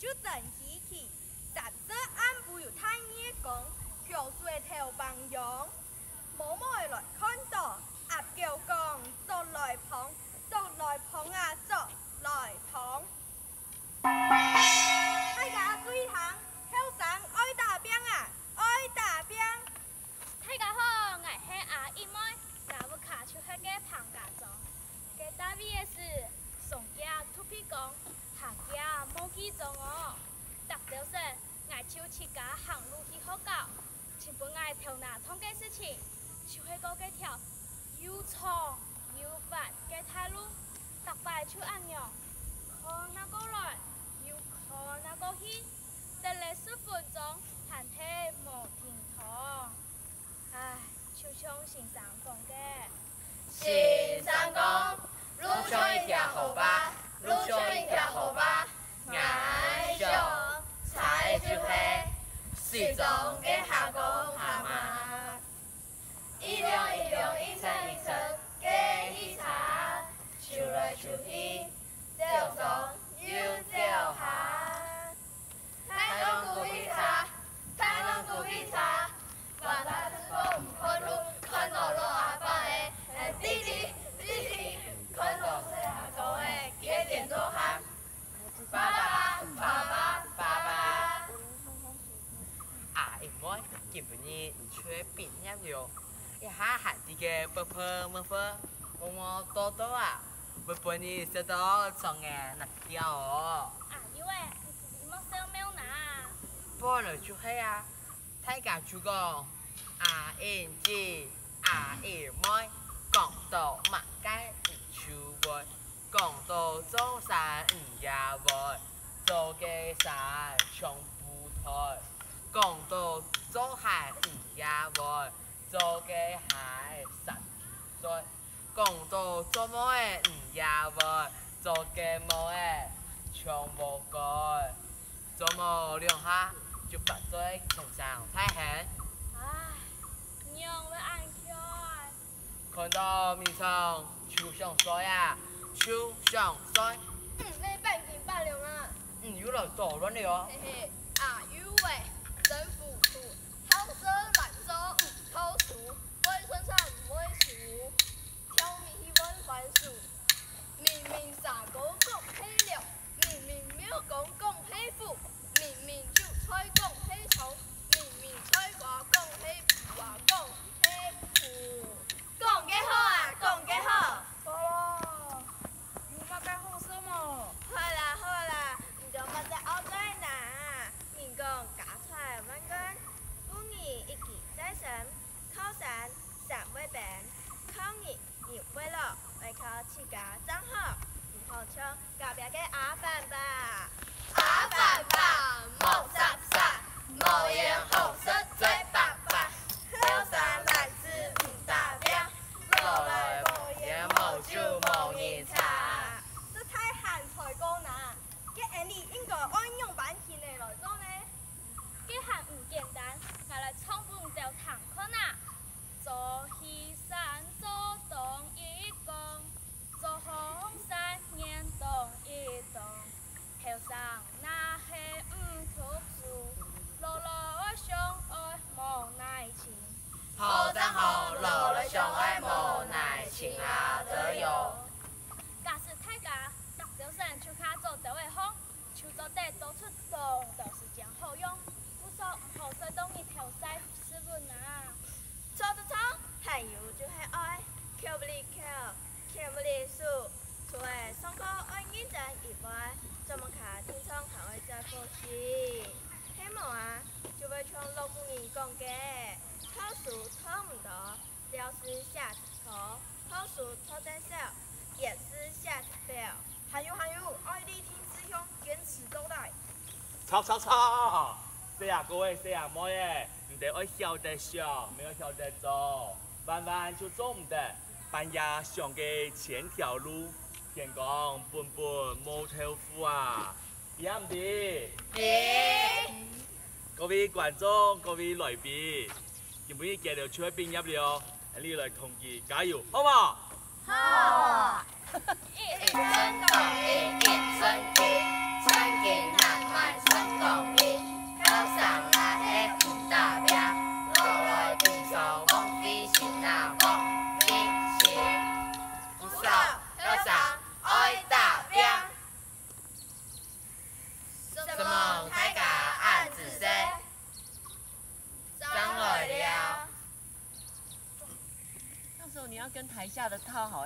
就真稀奇，三色暗部有太热光，跳水头帮用，默默来看到，阿叫讲做来捧，做来捧啊，做来捧。大家注意行，后生爱打兵啊，爱打兵。大家好，我是阿姨妹，我要卡出迄个胖家庄。给大位的是上家土皮公，下家毛鸡庄哦。逐朝说，我就自家行路去学校，亲本我头脑通嘅事情，就是个嗰条又长又滑嘅大路，逐摆就按样，看那个来，又看那个去，得了10分钟，还係冇停堂。唉，就像新上风嘅。新上工，路上一条好吧，路上一条好吧，爱上才就係水中嘅下工下嘛，一兩一兩一層一層嘅一茶，抽來抽去，就中又就下，太陽古一茶，太陽古一茶，把它成功看路看到落阿爸誒弟弟弟弟，看到細阿公誒幾點都喊爸爸爸爸爸爸。啊，因為基本呢唔出變一樣，一下下啲嘅啵啵啵啵，我多多啊，啵啵呢食到上嘅那條哦。啊，因為你冇小喵拿。波來就係啊，大家就講啊因子啊因妹，講到物街唔出會，講到中山唔也會，做嘅山從不退。講到做海唔也會，做嘅海實在；講到做乜嘢唔也會，做嘅乜嘢從無改。做冇兩下就發對頭上太狠。唉，娘會安開。看到面上手上水啊，手上水。你半斤八兩啊？又來搗亂了。嘿嘿，啊有喂，政府處，好色亂做唔透數，未生產未數，挑米問番薯，明明啥個講配料，明明沒有講配腐，明明就菜講配蟲，明明菜瓜講配瓜講配腐，講嘅好啊，講嘅好。好咯，有乜嘅好什麼？好啦好啦，唔就乜只後仔拿，人講假菜萬根，不義一技在身，靠山山為本，靠你你為樂，為靠自家真好，唔好像隔壁嘅阿凡吧。阿爸爸冇雜雜，冇煙紅色嘴巴巴，後生男子唔打拼，無來無煙無酒無煙茶。這太寒才講啦，嘅人哋應該按用版權嚟來做呢。這還唔簡單，我來唱本條堂課呐。做西山做東一公，做紅山念東一東，後生那係唔讀書，落來相愛無耐情。好真好，落來相愛無耐情啊得有。假使大家逐朝晨就卡做到會好，就做得多出動都是真好用，不說唔好使當一條西是不啊？錯就錯，還有就係愛，扣不離扣，欠不離數，除了上課愛認真以外，怎麼卡天窗還會再復習？希望啊，就會從老古人講嘅，考書考唔到，了事下一科，考書考得少，也是下一表。還有，愛力聽師兄堅持到底。吵！細啊各位細啊妹誒，唔得愛曉得笑，沒有曉得做，晚就做唔得，半夜上嘅前條路，天公本冇豆腐啊，啱唔啲？各位觀眾，各位來賓，今晡日見到出邊入了，你來同佢加油，好嘛？好。一生動一生氣，春景難買。要跟台下的讨好